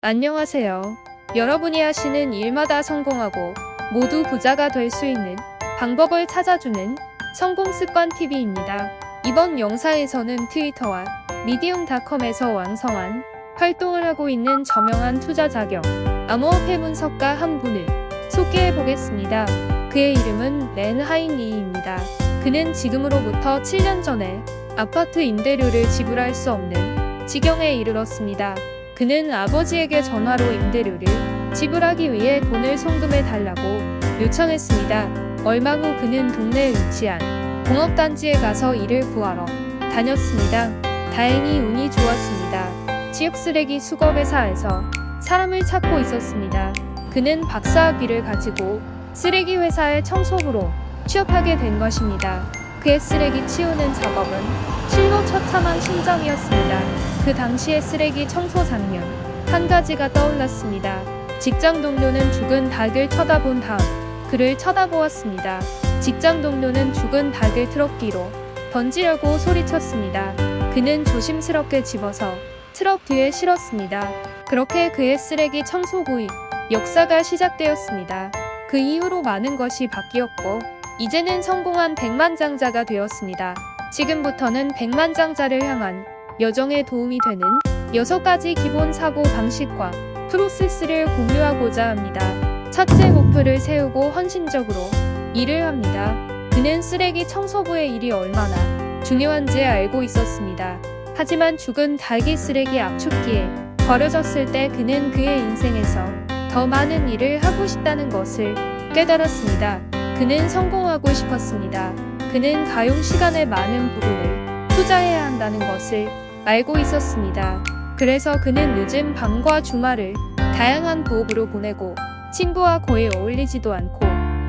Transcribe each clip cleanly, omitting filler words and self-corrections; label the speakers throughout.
Speaker 1: 안녕하세요. 여러분이 하시는 일마다 성공하고 모두 부자가 될 수 있는 방법을 찾아주는 성공습관TV입니다. 이번 영상에서는 트위터와 미디움닷컴에서 왕성한 활동을 하고 있는 저명한 투자 자격 암호화폐 분석가 한 분을 소개해 보겠습니다. 그의 이름은 렌 하잉리입니다. 그는 지금으로부터 7년 전에 아파트 임대료를 지불할 수 없는 지경에 이르렀습니다. 그는 아버지에게 전화로 임대료를 지불하기 위해 돈을 송금해 달라고 요청했습니다. 얼마 후 그는 동네에 위치한 공업단지에 가서 일을 구하러 다녔습니다. 다행히 운이 좋았습니다. 지역 쓰레기 수거회사에서 사람을 찾고 있었습니다. 그는 박사학위를 가지고 쓰레기 회사의 청소부로 취업하게 된 것입니다. 그의 쓰레기 치우는 작업은 실로 처참한 심정이었습니다. 그 당시의 쓰레기 청소 장면 한 가지가 떠올랐습니다. 직장 동료는 죽은 닭을 쳐다본 다음 그를 쳐다보았습니다. 직장 동료는 죽은 닭을 트럭 뒤로 던지려고 소리쳤습니다. 그는 조심스럽게 집어서 트럭 뒤에 실었습니다. 그렇게 그의 쓰레기 청소부의 역사가 시작되었습니다. 그 이후로 많은 것이 바뀌었고 이제는 성공한 백만장자가 되었습니다. 지금부터는 백만장자를 향한 여정에 도움이 되는 6가지 기본 사고 방식과 프로세스를 공유하고자 합니다. 첫째, 목표를 세우고 헌신적으로 일을 합니다. 그는 쓰레기 청소부의 일이 얼마나 중요한지 알고 있었습니다. 하지만 죽은 닭이 쓰레기 압축기에 버려졌을 때 그는 그의 인생에서 더 많은 일을 하고 싶다는 것을 깨달았습니다. 그는 성공하고 싶었습니다. 그는 가용 시간의 많은 부분을 투자해야 한다는 것을 알고 있었습니다. 그래서 그는 늦은 밤과 주말을 다양한 부업으로 보내고 친구와 거의 어울리지도 않고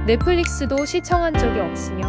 Speaker 1: 넷플릭스도 시청한 적이 없으며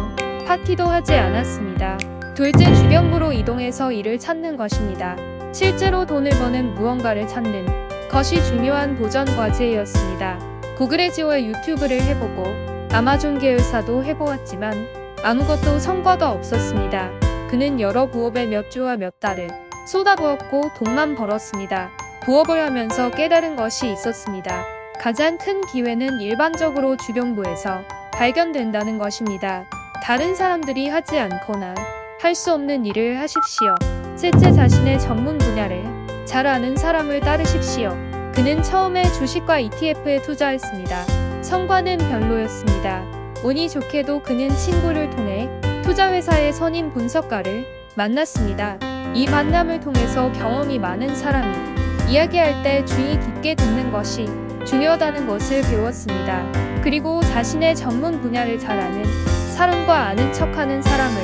Speaker 1: 파티도 하지 않았습니다. 둘째, 주변부로 이동해서 일을 찾는 것입니다. 실제로 돈을 버는 무언가를 찾는 것이 중요한 도전 과제였습니다. 구글의 지와 유튜브를 해보고 아마존 계열사도 해보았지만 아무것도 성과가 없었습니다. 그는 여러 부업에 몇 주와 몇 달을 쏟아부었고 돈만 벌었습니다. 부업을 하면서 깨달은 것이 있었습니다. 가장 큰 기회는 일반적으로 주변부에서 발견된다는 것입니다. 다른 사람들이 하지 않거나 할 수 없는 일을 하십시오. 셋째, 자신의 전문 분야를 잘 아는 사람을 따르십시오. 그는 처음에 주식과 ETF에 투자했습니다. 성과는 별로였습니다. 운이 좋게도 그는 친구를 통해 투자회사의 선임 분석가를 만났습니다. 이 만남을 통해서 경험이 많은 사람이 이야기할 때 주의 깊게 듣는 것이 중요하다는 것을 배웠습니다. 그리고 자신의 전문 분야를 잘 아는 사람과 아는 척하는 사람을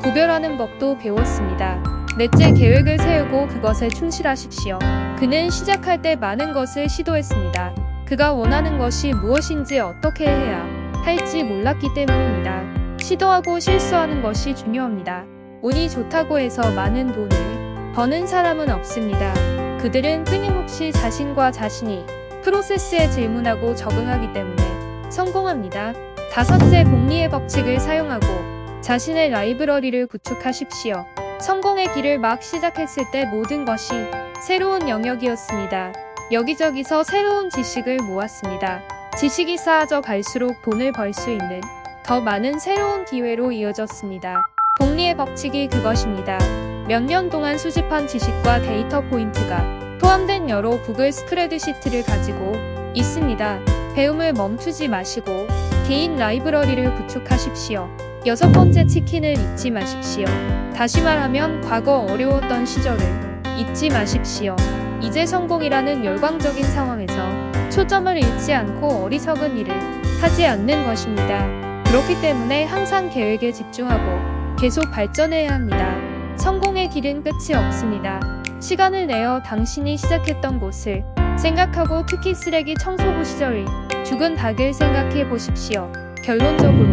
Speaker 1: 구별하는 법도 배웠습니다. 넷째, 계획을 세우고 그것에 충실하십시오. 그는 시작할 때 많은 것을 시도했습니다. 그가 원하는 것이 무엇인지 어떻게 해야 할지 몰랐기 때문입니다. 시도하고 실수하는 것이 중요합니다. 운이 좋다고 해서 많은 돈을 버는 사람은 없습니다. 그들은 끊임없이 자신과 자신이 프로세스에 질문하고 적응하기 때문에 성공합니다. 다섯째, 복리의 법칙을 사용하고 자신의 라이브러리를 구축하십시오. 성공의 길을 막 시작했을 때 모든 것이 새로운 영역이었습니다. 여기저기서 새로운 지식을 모았습니다. 지식이 쌓아져 갈수록 돈을 벌 수 있는 더 많은 새로운 기회로 이어졌습니다. 복리의 법칙이 그것입니다. 몇 년 동안 수집한 지식과 데이터 포인트가 포함된 여러 구글 스프레드시트를 가지고 있습니다. 배움을 멈추지 마시고 개인 라이브러리를 구축하십시오. 6번째, 치킨을 잊지 마십시오. 다시 말하면 과거 어려웠던 시절을 잊지 마십시오. 이제 성공이라는 열광적인 상황에서 초점을 잃지 않고 어리석은 일을 하지 않는 것입니다. 그렇기 때문에 항상 계획에 집중하고 계속 발전해야 합니다. 성공의 길은 끝이 없습니다. 시간을 내어 당신이 시작했던 곳을 생각하고 특히 쓰레기 청소부 시절의 죽은 닭을 생각해 보십시오. 결론적으로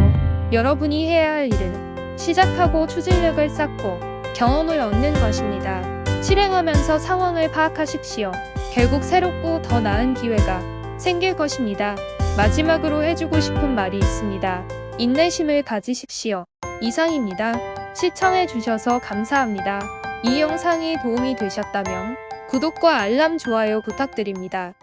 Speaker 1: 여러분이 해야 할 일은 시작하고 추진력을 쌓고 경험을 얻는 것입니다. 실행하면서 상황을 파악하십시오. 결국 새롭고 더 나은 기회가 생길 것입니다. 마지막으로 해주고 싶은 말이 있습니다. 인내심을 가지십시오. 이상입니다. 시청해주셔서 감사합니다. 이 영상이 도움이 되셨다면 구독과 알람 좋아요 부탁드립니다.